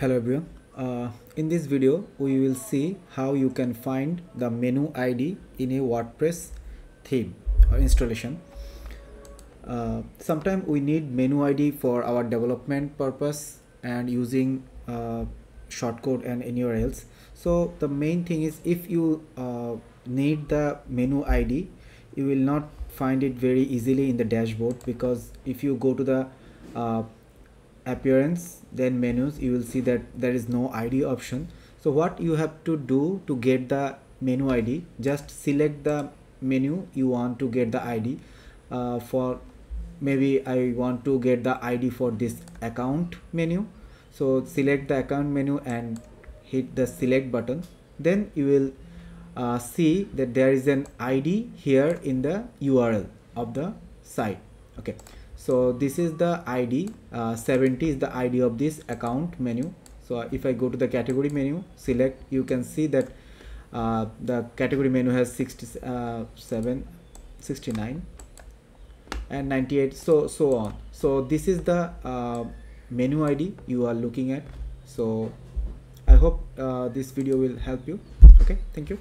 Hello everyone. In this video we will see how you can find the menu ID in a WordPress theme or installation. Sometimes we need menu ID for our development purpose and using shortcode and anywhere else. So the main thing is, if you need the menu ID, you will not find it very easily in the dashboard, because if you go to the appearance then menus, you will see that there is no ID option. So what you have to do to get the menu ID, just select the menu you want to get the ID. For maybe I want to get the ID for this account menu, so select the account menu and hit the select button. Then you will see that there is an ID here in the URL of the site. Okay, so this is the ID. 70 is the ID of this account menu. So if I go to the category menu, select, you can see that the category menu has 67, 69 and 98, so on. So this is the menu ID you are looking at. So I hope this video will help you. Okay, thank you.